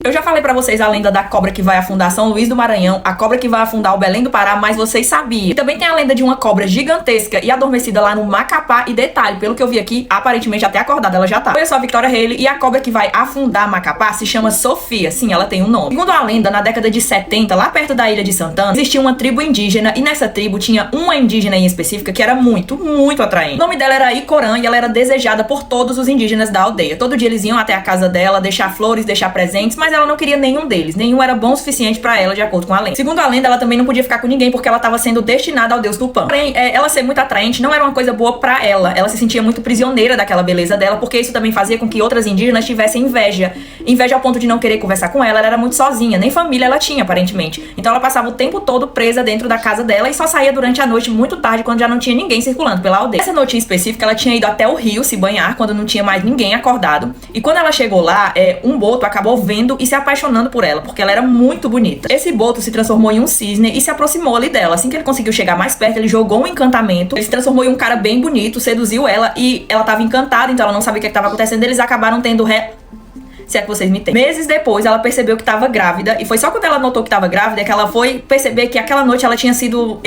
Eu já falei pra vocês a lenda da cobra que vai afundar São Luís do Maranhão, a cobra que vai afundar o Belém do Pará, mas vocês sabiam. E também tem a lenda de uma cobra gigantesca e adormecida lá no Macapá. E detalhe, pelo que eu vi aqui, aparentemente até acordada ela já tá. Olha só a Victoria Haley, e a cobra que vai afundar Macapá se chama Sofia. Sim, ela tem um nome. Segundo a lenda, na década de 70, lá perto da Ilha de Santana, existia uma tribo indígena e nessa tribo tinha uma indígena em específica que era muito atraente. O nome dela era Icorã e ela era desejada por todos os indígenas da aldeia. Todo dia eles iam até a casa dela, deixar flores, deixar presentes, mas ela não queria nenhum deles. Nenhum era bom o suficiente pra ela, de acordo com a lenda. Segundo a lenda, ela também não podia ficar com ninguém porque ela estava sendo destinada ao deus Tupã. Porém, ela ser muito atraente não era uma coisa boa pra ela. Ela se sentia muito prisioneira daquela beleza dela, porque isso também fazia com que outras indígenas tivessem inveja. Inveja ao ponto de não querer conversar com ela. Ela era muito sozinha, nem família ela tinha, aparentemente. Então ela passava o tempo todo presa dentro da casa dela e só saía durante a noite muito tarde, quando já não tinha ninguém circulando pela aldeia. Essa noite em específica, ela tinha ido até o rio se banhar, quando não tinha mais ninguém acordado. E quando ela chegou lá, um boto acabou vendo e se apaixonando por ela, porque ela era muito bonita. Esse boto se transformou em um cisne e se aproximou ali dela. Assim que ele conseguiu chegar mais perto, ele jogou um encantamento. Ele se transformou em um cara bem bonito, seduziu ela e ela tava encantada, então ela não sabia o que estava acontecendo. Eles acabaram tendo se é que vocês me entendem. Meses depois, ela percebeu que tava grávida, e foi só quando ela notou que tava grávida que ela foi perceber que aquela noite ela tinha sido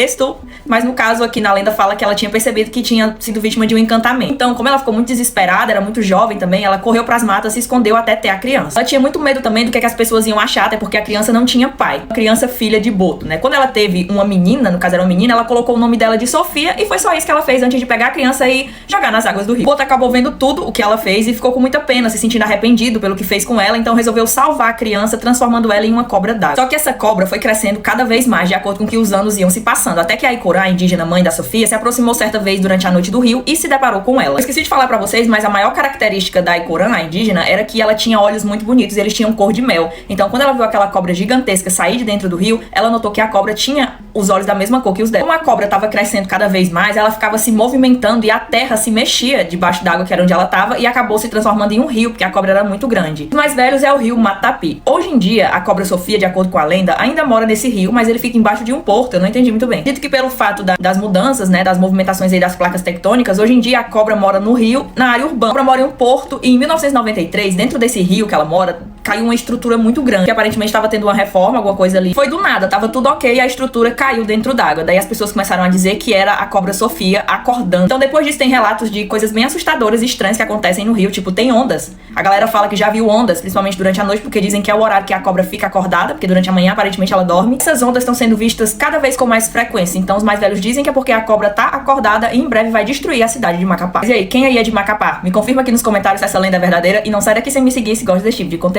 mas no caso aqui na lenda fala que ela tinha percebido que tinha sido vítima de um encantamento. Então, como ela ficou muito desesperada, era muito jovem também, ela correu pras matas, se escondeu até ter a criança. Ela tinha muito medo também do que as pessoas iam achar, até porque a criança não tinha pai. A criança filha de boto, né? Quando ela teve uma menina, no caso era uma menina, ela colocou o nome dela de Sofia, e foi só isso que ela fez antes de pegar a criança e jogar nas águas do rio. O boto acabou vendo tudo o que ela fez e ficou com muita pena, se sentindo arrependido pelo que fez com ela, então resolveu salvar a criança, transformando ela em uma cobra d'água. Só que essa cobra foi crescendo cada vez mais, de acordo com que os anos iam se passando, até que a Icorã, a indígena mãe da Sofia, se aproximou certa vez durante a noite do rio e se deparou com ela. Eu esqueci de falar pra vocês, mas a maior característica da Icorã, a indígena, era que ela tinha olhos muito bonitos e eles tinham cor de mel. Então, quando ela viu aquela cobra gigantesca sair de dentro do rio, ela notou que a cobra tinha os olhos da mesma cor que os dela. Como a cobra estava crescendo cada vez mais, ela ficava se movimentando e a terra se mexia debaixo d'água, que era onde ela estava, e acabou se transformando em um rio, porque a cobra era muito grande. Os mais velhos é o rio Matapi. Hoje em dia, a cobra Sofia, de acordo com a lenda, ainda mora nesse rio, mas ele fica embaixo de um porto. Eu não entendi muito bem. Dito que pelo fato das mudanças, né, das movimentações aí das placas tectônicas, hoje em dia a cobra mora no rio, na área urbana. A cobra mora em um porto e em 1993, dentro desse rio que ela mora, caiu uma estrutura muito grande, que aparentemente estava tendo uma reforma, alguma coisa ali. Foi do nada, tava tudo ok, a estrutura caiu dentro d'água. Daí as pessoas começaram a dizer que era a cobra Sofia acordando. Então depois disso tem relatos de coisas bem assustadoras e estranhas que acontecem no rio, tipo, tem ondas. A galera fala que já viu ondas, principalmente durante a noite, porque dizem que é o horário que a cobra fica acordada, porque durante a manhã aparentemente ela dorme. Essas ondas estão sendo vistas cada vez com mais frequência, então os mais velhos dizem que é porque a cobra tá acordada e em breve vai destruir a cidade de Macapá. Mas e aí, quem aí é de Macapá? Me confirma aqui nos comentários se essa lenda é verdadeira e não sai daqui sem me seguir se gosta desse tipo de conteúdo.